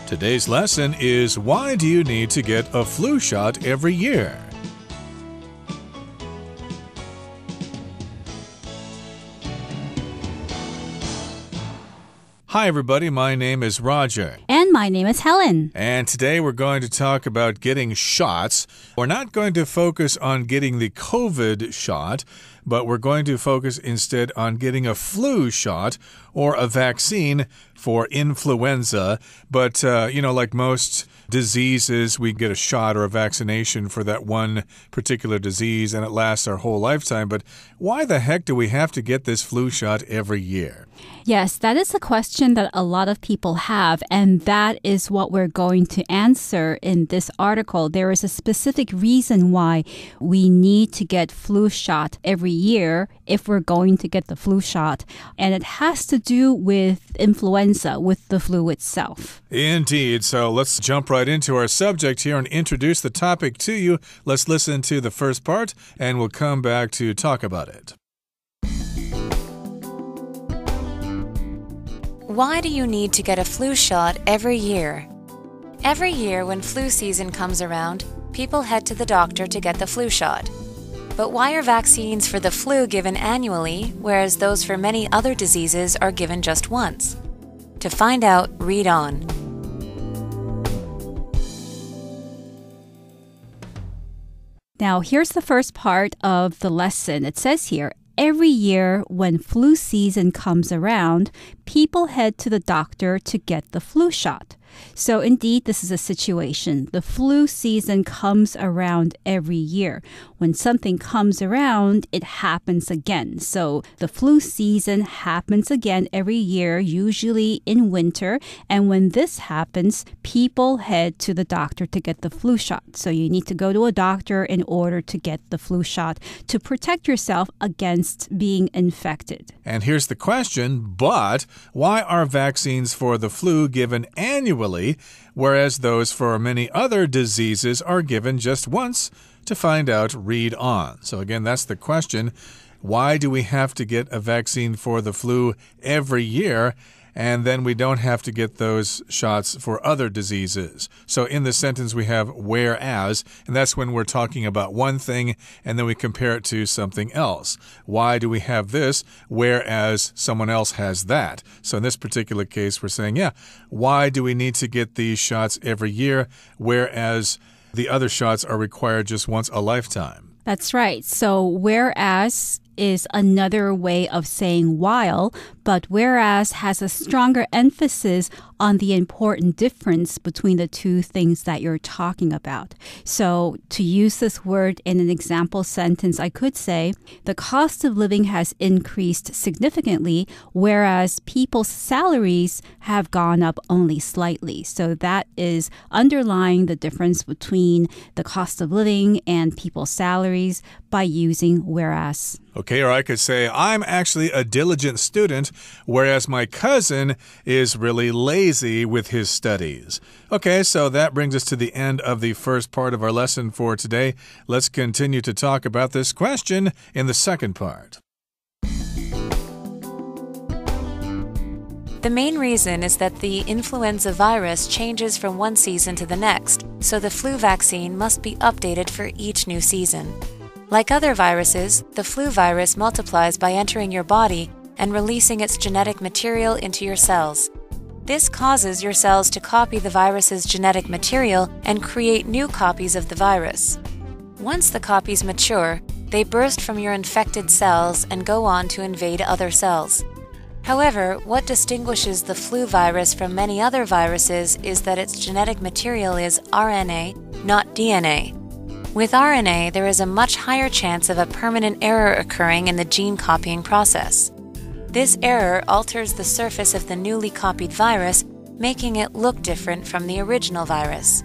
Today's lesson is why do you need to get a flu shot every year? Hi everybody, my name is Roger. And my name is Helen. And today we're going to talk about getting shots. We're not going to focus on getting the COVID shot, but we're going to focus instead on getting a flu shot or a vaccine for influenza. But, like most diseases, we get a shot or a vaccination for that one particular disease, and it lasts our whole lifetime. But why the heck do we have to get this flu shot every year? Yes, that is a question that a lot of people have, and that is what we're going to answer in this article. There is a specific reason why we need to get flu shot every year if we're going to get the flu shot, and it has to do with influenza, with the flu itself. Indeed. So let's jump right into our subject here and introduce the topic to you. Let's listen to the first part, and we'll come back to talk about it. Why do you need to get a flu shot every year? Every year when flu season comes around, people head to the doctor to get the flu shot. But why are vaccines for the flu given annually, whereas those for many other diseases are given just once? To find out, read on. Now, here's the first part of the lesson. It says here, every year when flu season comes around, people head to the doctor to get the flu shot. So indeed, this is a situation. The flu season comes around every year. When something comes around, it happens again. So the flu season happens again every year, usually in winter. And when this happens, people head to the doctor to get the flu shot. So you need to go to a doctor in order to get the flu shot to protect yourself against being infected. And here's the question, but why are vaccines for the flu given annually, whereas those for many other diseases are given just once? To find out, read on. So again, that's the question. Why do we have to get a vaccine for the flu every year, and then we don't have to get those shots for other diseases? So in the sentence we have whereas, and that's when we're talking about one thing, and then we compare it to something else. Why do we have this, whereas someone else has that? So in this particular case, we're saying, why do we need to get these shots every year, whereas the other shots are required just once a lifetime? That's right. So whereas is another way of saying while, but whereas has a stronger emphasis on the important difference between the two things that you're talking about. So to use this word in an example sentence, I could say, the cost of living has increased significantly, whereas people's salaries have gone up only slightly. So that is underlying the difference between the cost of living and people's salaries by using whereas. Okay, or I could say, I'm actually a diligent student, whereas my cousin is really lazy with his studies. Okay, so that brings us to the end of the first part of our lesson for today. Let's continue to talk about this question in the second part. The main reason is that the influenza virus changes from one season to the next, so the flu vaccine must be updated for each new season. Like other viruses, the flu virus multiplies by entering your body and releasing its genetic material into your cells. This causes your cells to copy the virus's genetic material and create new copies of the virus. Once the copies mature, they burst from your infected cells and go on to invade other cells. However, what distinguishes the flu virus from many other viruses is that its genetic material is RNA, not DNA. With RNA, there is a much higher chance of a permanent error occurring in the gene copying process. This error alters the surface of the newly copied virus, making it look different from the original virus.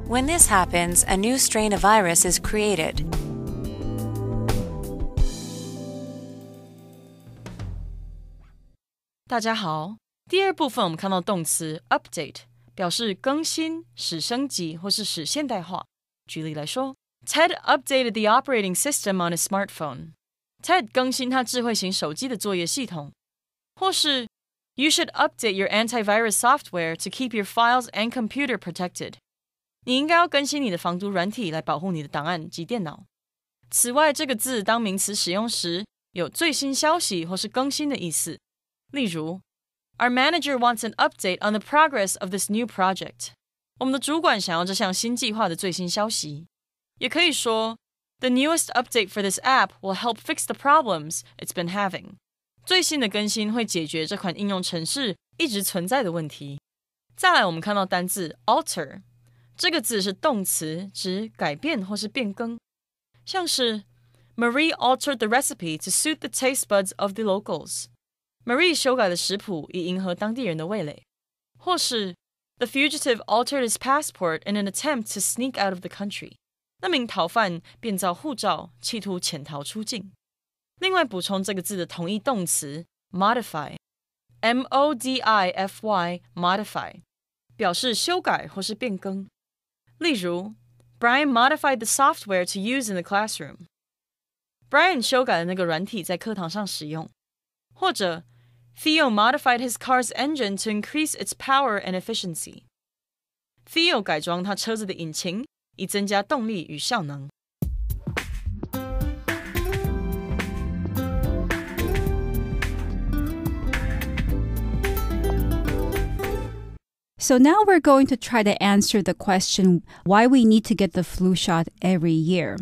When this happens, a new strain of virus is created. 大家好，第二部分我们看到动词 update 表示更新、使升级或是使现代化。举例来说 Ted updated the operating system on his smartphone. Ted 更新他智慧型手机的作业系统。或是 You should update your antivirus software to keep your files and computer protected. 你应该要更新你的防毒软体来保护你的档案及电脑。此外，这个字当名词使用时，有最新消息或是更新的意思。例如 Our manager wants an update on the progress of this new project. 我们的主管想要这项新计划的最新消息。也可以说 The newest update for this app will help fix the problems it's been having. 最新的更新会解决这款应用程式一直存在的问题。再来，我们看到单字 alter， 这个字是动词，指改变或是变更。像是 Marie altered the recipe to suit the taste buds of the locals. Marie 修改了食谱以迎合当地人的味蕾。或是 The fugitive altered his passport in an attempt to sneak out of the country. 那名逃犯变造护照，企图潜逃出境。另外补充这个字的同义动词 modify M-O-D-I-F-Y modify 表示修改或是变更。例如 Brian modified the software to use in the classroom. Brian 修改了那个软体在课堂上使用。或者 Theo modified his car's engine to increase its power and efficiency. Theo 改装他车子的引擎以增加动力与效能。So now we're going to try to answer the question why we need to get the flu shot every year.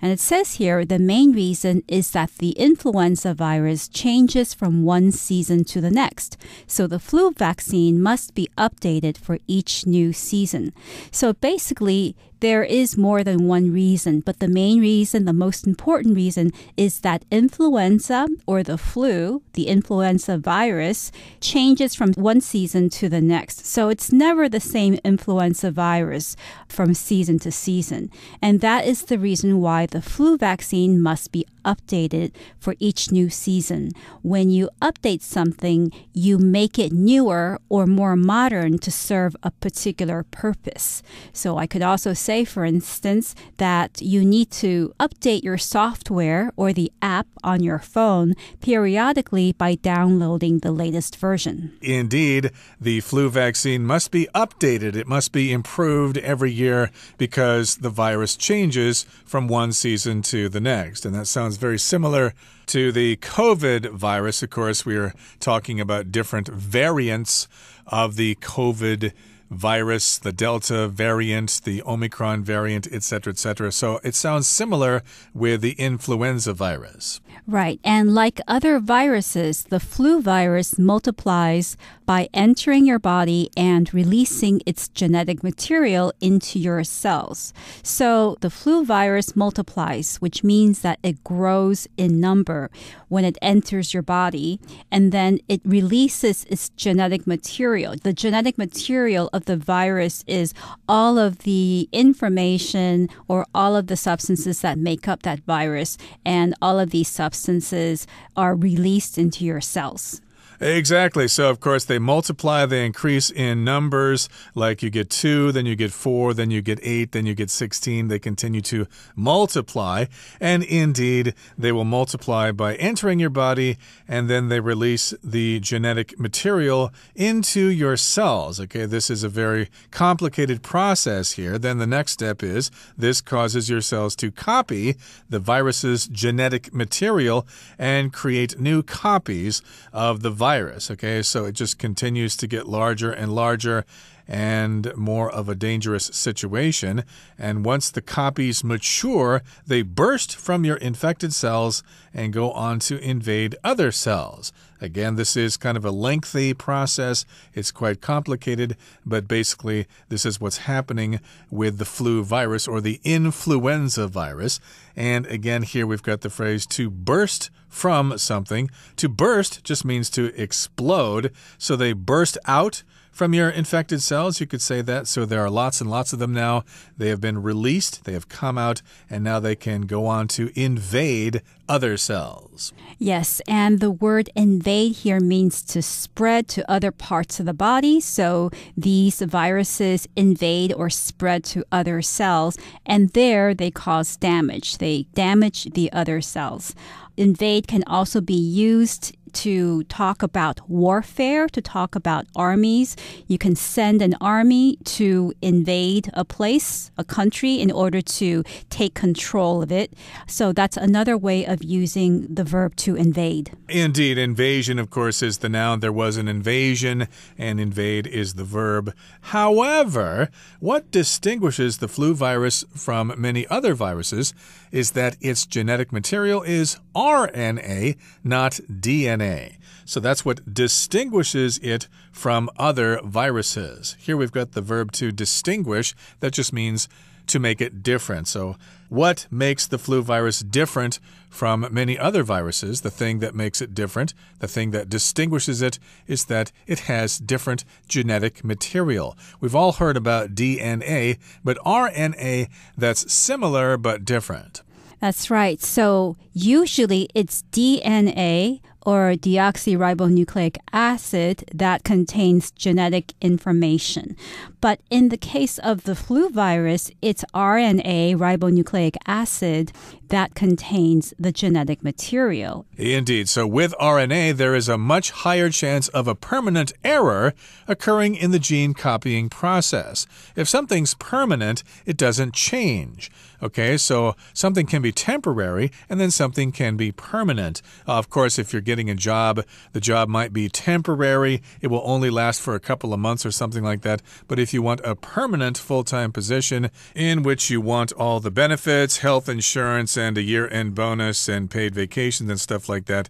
And it says here the main reason is that the influenza virus changes from one season to the next. So the flu vaccine must be updated for each new season. So basically, there is more than one reason, but the main reason, the most important reason, is that influenza or the flu, the influenza virus, changes from one season to the next. So it's never the same influenza virus from season to season. And that is the reason why the flu vaccine must be updated for each new season. When you update something, you make it newer or more modern to serve a particular purpose. So I could also say, for instance, that you need to update your software or the app on your phone periodically by downloading the latest version. Indeed, the flu vaccine must be updated. It must be improved every year because the virus changes from one season to the next. And that sounds very similar to the COVID virus. Of course, we are talking about different variants of the COVID virus, the Delta variant, the Omicron variant, etc., etc. So it sounds similar with the influenza virus. Right. And like other viruses, the flu virus multiplies by entering your body and releasing its genetic material into your cells. So the flu virus multiplies, which means that it grows in number when it enters your body, and then it releases its genetic material. The genetic material of the virus is all of the information or all of the substances that make up that virus, and all of these substances are released into your cells. Exactly. So, of course, they multiply, they increase in numbers. Like you get 2, then you get 4, then you get 8, then you get 16. They continue to multiply. And indeed, they will multiply by entering your body, and then they release the genetic material into your cells. Okay, this is a very complicated process here. Then the next step is this causes your cells to copy the virus's genetic material and create new copies of the virus. Okay, so it just continues to get larger and larger and more of a dangerous situation. And once the copies mature, they burst from your infected cells and go on to invade other cells. Again, this is kind of a lengthy process. It's quite complicated, but basically this is what's happening with the flu virus or the influenza virus. And again, here we've got the phrase to burst from something. To burst just means to explode. So they burst out from your infected cells, you could say that. So there are lots and lots of them now. They have been released, they have come out, and now they can go on to invade other cells. Yes, and the word invade here means to spread to other parts of the body. So these viruses invade or spread to other cells, and there they cause damage. They damage the other cells. Invade can also be used to talk about warfare, to talk about armies. You can send an army to invade a place, a country, in order to take control of it. So that's another way of using the verb to invade. Indeed, invasion, of course, is the noun. There was an invasion, and invade is the verb. However, what distinguishes the flu virus from many other viruses is that its genetic material is RNA, not DNA. So that's what distinguishes it from other viruses. Here we've got the verb to distinguish. That just means to make it different. So what makes the flu virus different from many other viruses? The thing that makes it different, the thing that distinguishes it, is that it has different genetic material. We've all heard about DNA, but RNA, that's similar but different. That's right. So usually it's DNA or deoxyribonucleic acid that contains genetic information. But in the case of the flu virus, it's RNA, ribonucleic acid, that contains the genetic material. Indeed. So with RNA, there is a much higher chance of a permanent error occurring in the gene copying process. If something's permanent, it doesn't change. Okay, so something can be temporary and then something can be permanent. Of course, if you're getting a job, the job might be temporary. It will only last for a couple of months or something like that. But if you want a permanent full-time position in which you want all the benefits, health insurance, and a year-end bonus and paid vacations and stuff like that,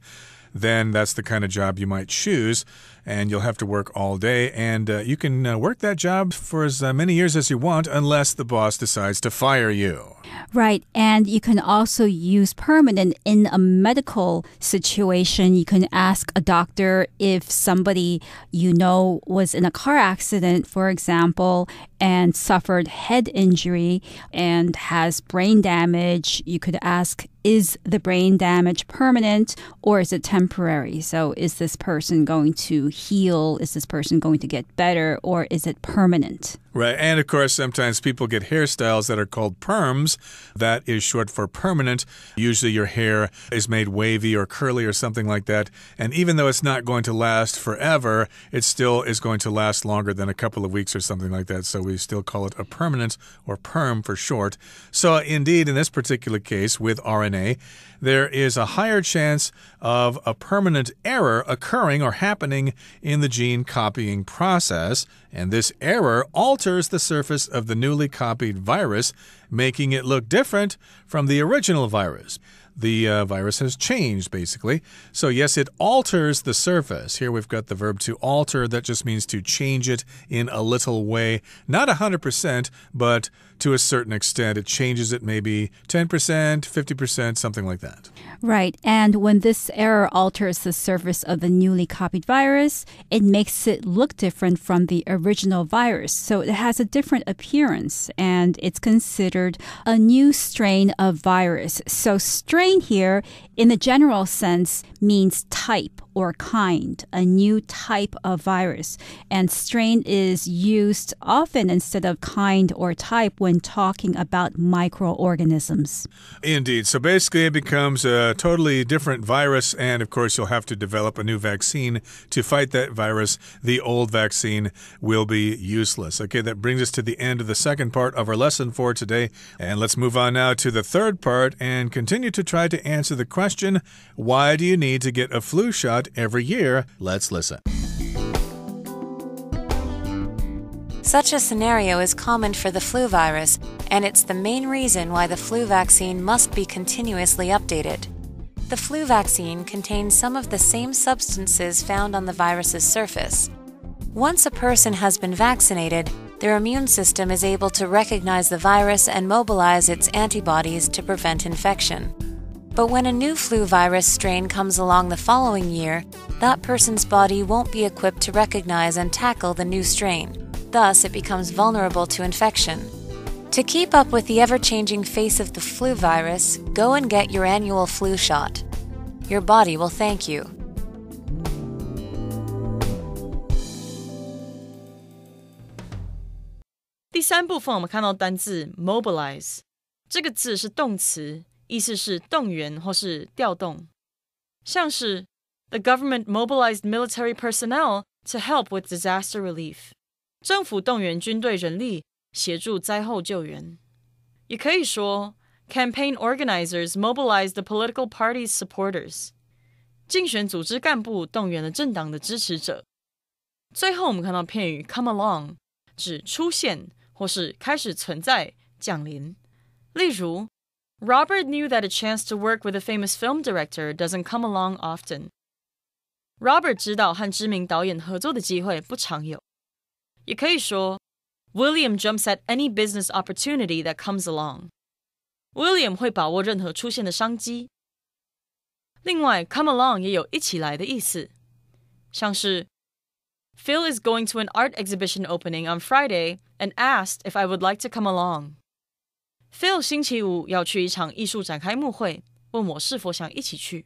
then that's the kind of job you might choose. And you'll have to work all day. And you can work that job for as many years as you want unless the boss decides to fire you. Right. And you can also use permanent in a medical situation. You can ask a doctor if somebody you know was in a car accident, for example, and suffered head injury and has brain damage. You could ask, is the brain damage permanent or is it temporary? So is this person going to heal? Is this person going to get better, or is it permanent? Right. And of course, sometimes people get hairstyles that are called perms. That is short for permanent. Usually your hair is made wavy or curly or something like that. And even though it's not going to last forever, it still is going to last longer than a couple of weeks or something like that. So we still call it a permanent, or perm for short. So indeed, in this particular case with RNA, there is a higher chance of a permanent error occurring or happening in the gene copying process. And this error alters the surface of the newly copied virus, making it look different from the original virus. The virus has changed, basically. So yes, it alters the surface. Here we've got the verb to alter. That just means to change it in a little way. Not 100%, but to a certain extent. It changes it maybe 10%, 50%, something like that. Right. And when this error alters the surface of the newly copied virus, it makes it look different from the original virus. So it has a different appearance, and it's considered a new strain of virus. So strain here, in the general sense, means type or kind, a new type of virus. And strain is used often instead of kind or type when talking about microorganisms. Indeed. So basically it becomes a totally different virus, and of course you'll have to develop a new vaccine to fight that virus. The old vaccine will be useless. Okay, that brings us to the end of the second part of our lesson for today. And let's move on now to the third part and continue to try to answer the question, why do you need to get a flu shot every year? Let's listen. Such a scenario is common for the flu virus, and it's the main reason why the flu vaccine must be continuously updated. The flu vaccine contains some of the same substances found on the virus's surface. Once a person has been vaccinated, their immune system is able to recognize the virus and mobilize its antibodies to prevent infection. But when a new flu virus strain comes along the following year, that person's body won't be equipped to recognize and tackle the new strain. Thus, it becomes vulnerable to infection. To keep up with the ever-changing face of the flu virus, go and get your annual flu shot. Your body will thank you. 第三部分我们看到单字 mobilize， 这个字是动词，意思是动员或是调动。像是 The government mobilized military personnel to help with disaster relief. 政府动员军队人力协助灾后救援。也可以说 campaign organizers mobilized the political party's supporters. 竞选组织干部动员了政党的支持者。最后我们看到片语 come along 指出现或是开始存在降临。例如 Robert knew that a chance to work with a famous film director doesn't come along often. Robert 知道和知名导演合作的机会不常有。也可以说 William jumps at any business opportunity that comes along. William 会把握任何出现的商机。另外 come along 也有一起来的意思，像是 Phil is going to an art exhibition opening on Friday and asked if I would like to come along. Phil 星期五要去一场艺术展开幕会，问我是否想一起去。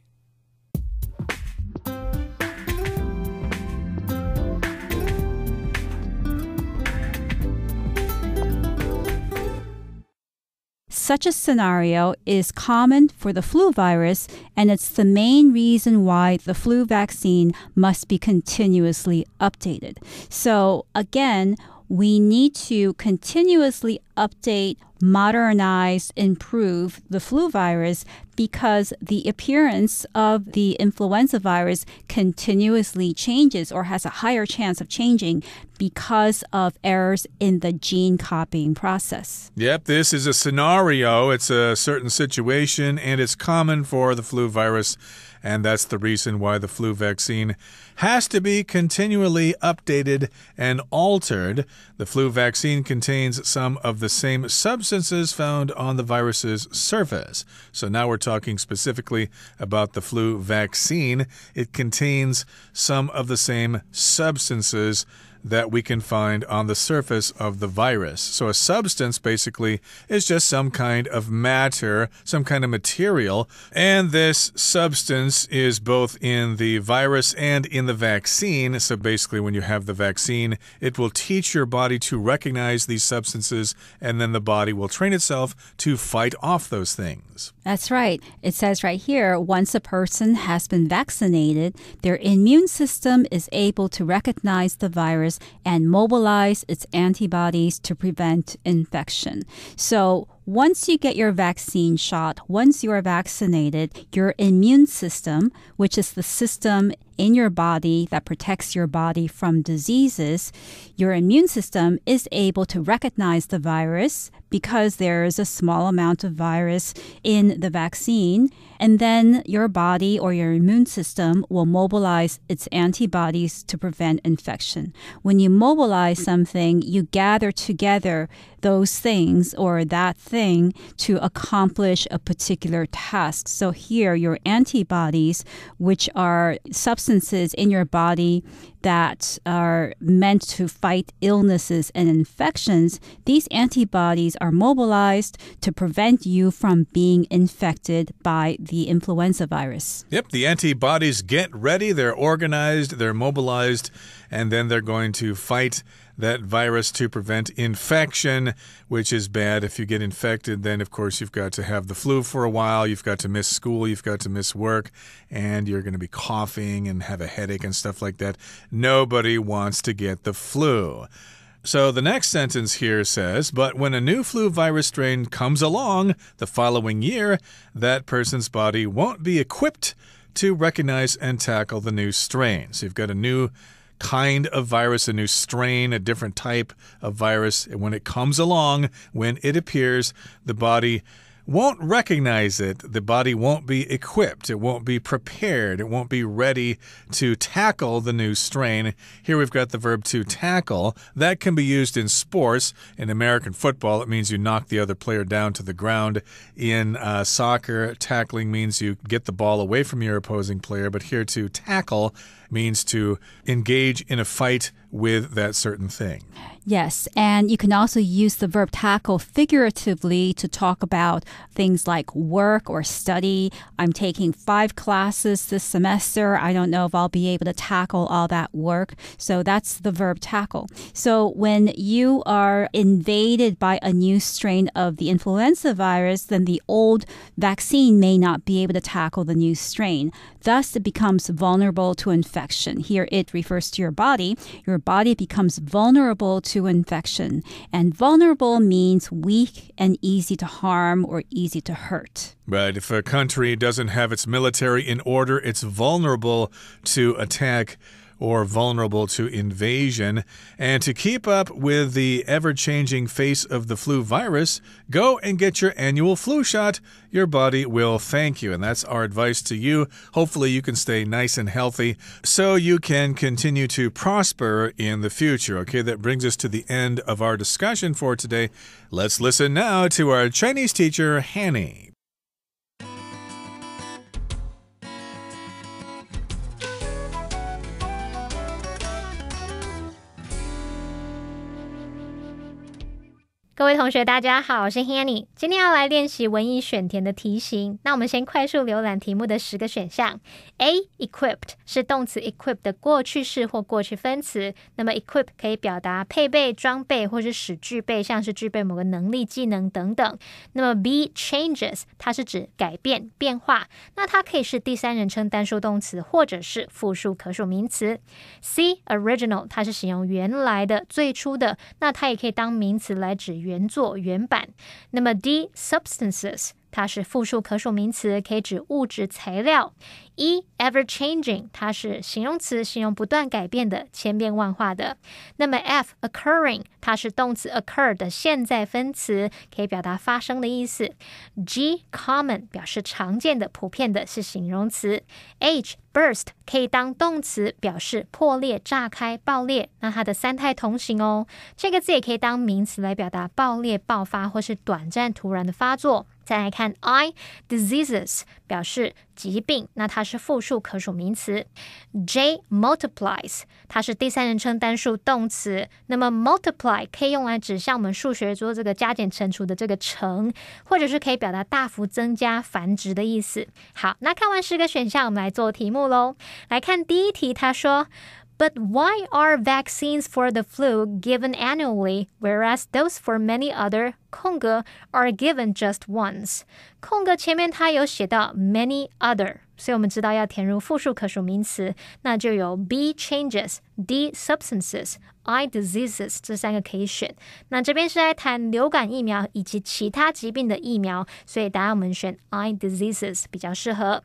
Such a scenario is common for the flu virus, and it's the main reason why the flu vaccine must be continuously updated. So again, we need to continuously update, modernize, improve the flu virus because the appearance of the influenza virus continuously changes or has a higher chance of changing because of errors in the gene copying process. Yep, this is a scenario. It's a certain situation, and it's common for the flu virus. And that's the reason why the flu vaccine has to be continually updated and altered. The flu vaccine contains some of the same substances found on the virus's surface. So now we're talking specifically about the flu vaccine. It contains some of the same substances that we can find on the surface of the virus. So a substance basically is just some kind of matter, some kind of material, and this substance is both in the virus and in the vaccine. So basically when you have the vaccine, it will teach your body to recognize these substances, and then the body will train itself to fight off those things. That's right. It says right here, once a person has been vaccinated, their immune system is able to recognize the virus and mobilize its antibodies to prevent infection. So once you get your vaccine shot, once you are vaccinated, your immune system, which is the system in your body that protects your body from diseases, your immune system is able to recognize the virus because there is a small amount of virus in the vaccine. And then your body or your immune system will mobilize its antibodies to prevent infection. When you mobilize something, you gather together those things or that thing to accomplish a particular task. So here, your antibodies, which are substances in your body that are meant to fight illnesses and infections, these antibodies are mobilized to prevent you from being infected by the influenza virus. Yep, the antibodies get ready, they're organized, they're mobilized, and then they're going to fight that virus to prevent infection, which is bad. If you get infected, then of course you've got to have the flu for a while, you've got to miss school, you've got to miss work, and you're going to be coughing and have a headache and stuff like that. Nobody wants to get the flu. So the next sentence here says, but when a new flu virus strain comes along the following year, that person's body won't be equipped to recognize and tackle the new strain. So you've got a new kind of virus, a new strain, a different type of virus. And when it comes along, when it appears, the body won't recognize it. The body won't be equipped. It won't be prepared. It won't be ready to tackle the new strain. Here we've got the verb to tackle. That can be used in sports. In American football, it means you knock the other player down to the ground. In soccer, tackling means you get the ball away from your opposing player. But here to tackle means to engage in a fight with that certain thing. Yes, and you can also use the verb tackle figuratively to talk about things like work or study. I'm taking 5 classes this semester. I don't know if I'll be able to tackle all that work. So that's the verb tackle. So when you are invaded by a new strain of the influenza virus, then the old vaccine may not be able to tackle the new strain. Thus, it becomes vulnerable to infection. Here, it refers to your body. Your body becomes vulnerable to infection. And vulnerable means weak and easy to harm or easy to hurt. But if a country doesn't have its military in order, it's vulnerable to attack or vulnerable to invasion. And to keep up with the ever-changing face of the flu virus, go and get your annual flu shot. Your body will thank you. And that's our advice to you. Hopefully you can stay nice and healthy so you can continue to prosper in the future. Okay, that brings us to the end of our discussion for today. Let's listen now to our Chinese teacher, Hanny. 各位同学大家好，我是 Hanny， 今天要来练习文意选填的题型。那我们先快速浏览题目的10个选项。 A. Equipped 是动词 equip 的过去式或过去分词，那么 equip 可以表达配备、装备或是使具备，像是具备某个能力、技能等等。那么 B. Changes 它是指改变、变化，那它可以是第三人称单数动词或者是复数可数名词。 C. Original 它是形容原来的、最初的，那它也可以当名词来指原作、原版。那么 D. Substances 它是复数可数名词，可以指物质、材料。E. Ever-changing 它是形容词，形容不断改变的、千变万化的。那么 F. Occurring 它是动词 occur 的现在分词，可以表达发生的意思。G. Common 表示常见的、普遍的，是形容词。H. Burst 可以当动词，表示破裂、炸开、爆裂，那它的三态同形哦。这个字也可以当名词来表达爆裂、爆发或是短暂突然的发作。再来看 I. Diseases 表示疾病，那它是复数可数名词。J. Multiplies 它是第三人称单数动词，那么 multiply 可以用来指像我们数学做这个加减乘除的这个乘，或者是可以表达大幅增加、繁殖的意思。好，那看完10个选项，我们来做题目咯。来看第一题，他说But why are vaccines for the flu given annually, whereas those for many other 空格 are given just once? 空格前面它有写到 many other， 所以我们知道要填入复数可数名词，那就有 B. Changes, D. Substances, I. Diseases 这3个可以选。那这边是在谈流感疫苗以及其他疾病的疫苗，所以答案我们选 I. Diseases 比较适合。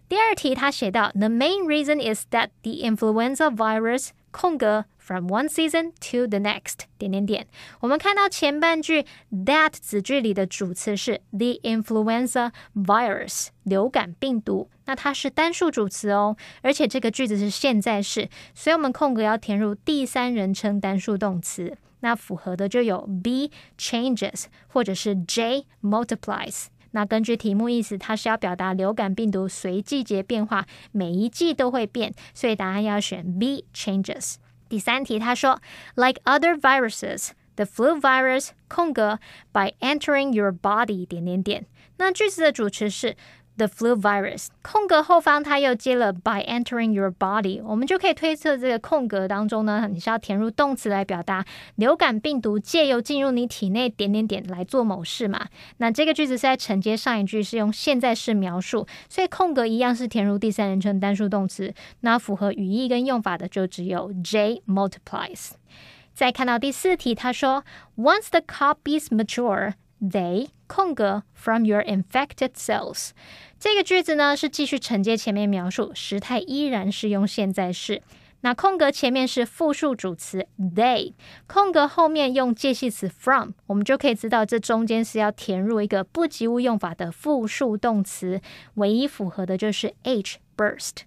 第二题他写到 The main reason is that the influenza virus 空格 from one season to the next 点点点。我们看到前半句 that 子句里的主词是 the influenza virus 流感病毒，那它是单数主词哦，而且这个句子是现在式，所以我们空格要填入第三人称单数动词，那符合的就有 B. Changes 或者是 J. Multiplies。那根据题目意思，它是要表达流感病毒随季节变化，每一季都会变，所以答案要选 B. Changes。 第三题他说 Like other viruses, the flu virus 空格 by entering your body 点点点。那句子的主词是The flu virus 空格后方它又接了 by entering your body， 我们就可以推测这个空格当中呢，你是要填入动词来表达流感病毒借由进入你体内点点点来做某事嘛。那这个句子是在承接上一句，是用现在式描述，所以空格一样是填入第三人称单数动词，那符合语义跟用法的就只有 J. Multiplies。 再看到第4题他说 Once the copies mature They 空格 from your infected cells。 这个句子呢是继续承接前面描述，时态依然是用现在式，那空格前面是复数主词 they， 空格后面用介系词 from， 我们就可以知道这中间是要填入一个不及物用法的复数动词，唯一符合的就是 H. burst。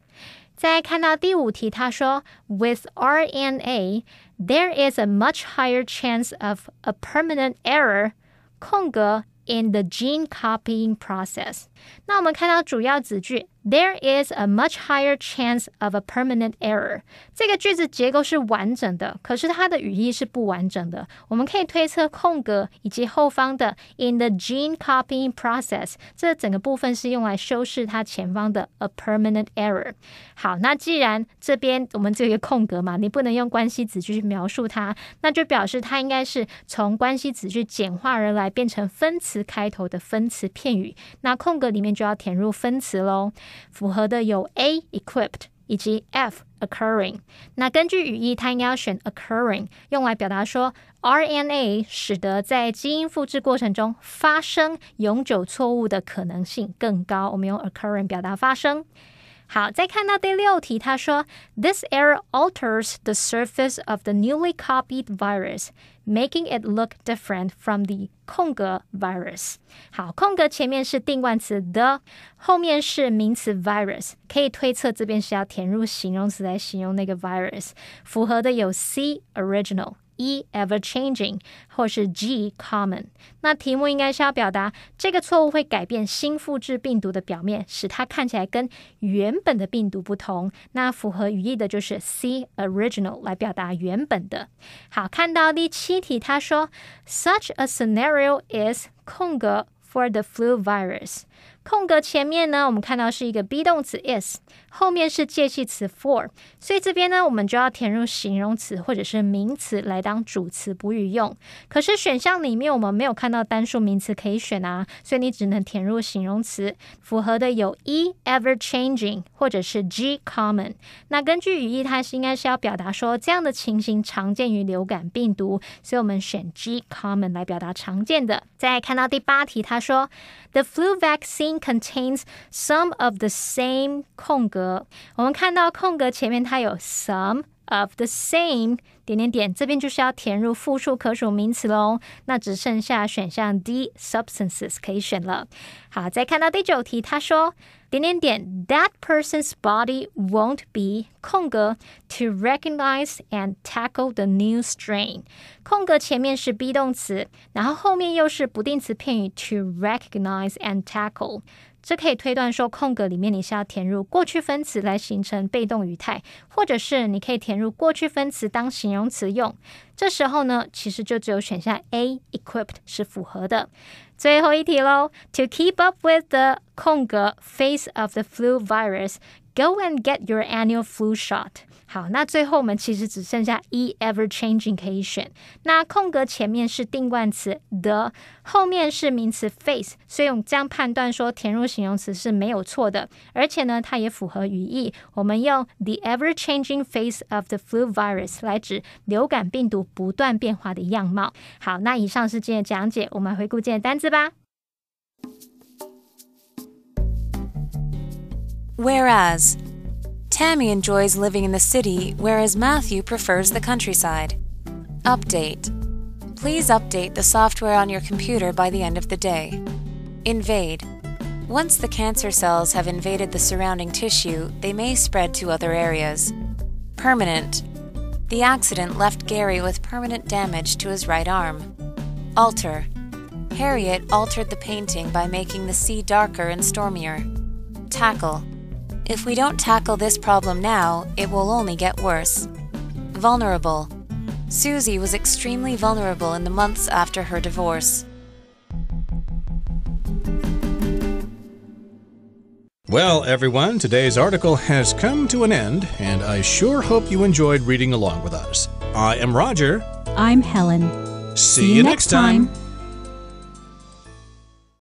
再来看到第5题他说 With RNA there is a much higher chance of a permanent error 空格 in the gene copying process。 那我们看到主要子句 There is a much higher chance of a permanent error. 这个句子结构是完整的，可是它的语义是不完整的。我们可以推测空格以及后方的 in the gene copying process 这整个部分是用来修饰它前方的 a permanent error。好，那既然这边我们只有一个空格嘛，你不能用关系子句去描述它，那就表示它应该是从关系子句简化而来，变成分词开头的分词片语。那空格里面就要填入分词咯。符合的有 A equipped 以及 F occurring。那根据语义，它应该要选 occurring， 用来表达说 RNA 使得在基因复制过程中发生永久错误的可能性更高。我们用 occurring 表达发生。好，再看到第6题，他说 This error alters the surface of the newly copied virus, making it look different from the 空格 virus。 好，空格前面是定冠词 the， 后面是名词 virus， 可以推测这边是要填入形容词来形容那个 virus。 符合的有 C original， E ever-changing 或是 G common。 那题目应该是要表达这个错误会改变新复制病毒的表面，使它看起来跟原本的病毒不同。那符合语义的就是 C original 来表达原本的。好，看到第7题，他说 Such a scenario is 空格 for the flu virus。 空格前面呢，我们看到是一个 be 动词 is， 后面是介系词 for， 所以这边呢，我们就要填入形容词或者是名词来当主词补语用。可是选项里面我们没有看到单数名词可以选啊，所以你只能填入形容词。符合的有 E ever-changing 或者是 G common。 那根据语义，它应该是要表达说这样的情形常见于流感病毒，所以我们选 G common 来表达常见的。再来看到第8题，他说 The flu vaccine contains some of the same 空格。我们看到空格前面它有 some of the same 点点点，这边就是要填入复数可数名词咯。那只剩下选项 D substances 可以选了。好，再看到第9题，他说点点点 That person's body won't be 空格 to recognize and tackle the new strain。 空格前面是 be 动词，然后后面又是不定词片语 to recognize and tackle。这可以推断说空格里面你是要填入过去分词来形成被动语态，或者是你可以填入过去分词当形容词用。这时候呢，其实就只有选项 A equipped 是符合的。最后一题咯， To keep up with the 空格 face of the flu virus, go and get your annual flu shot。 好，那最后我们其实只剩下 E ever-changing 可以选。那空格前面是定冠词 the， 后面是名词 face， 所以我们这样判断说填入形容词是没有错的，而且呢它也符合语义。我们用 the ever-changing face of the flu virus 来指流感病毒不断变化的样貌。好，那以上是今天的讲解，我们回顾今天的单字吧。Whereas Tammy enjoys living in the city, whereas Matthew prefers the countryside. Update. Please update the software on your computer by the end of the day. Invade. Once the cancer cells have invaded the surrounding tissue, they may spread to other areas. Permanent. The accident left Gary with permanent damage to his right arm. Alter. Harriet altered the painting by making the sea darker and stormier. Tackle. If we don't tackle this problem now, it will only get worse. Vulnerable. Susie was extremely vulnerable in the months after her divorce. Well, everyone, today's article has come to an end, and I sure hope you enjoyed reading along with us. I am Roger. I'm Helen. See you next time.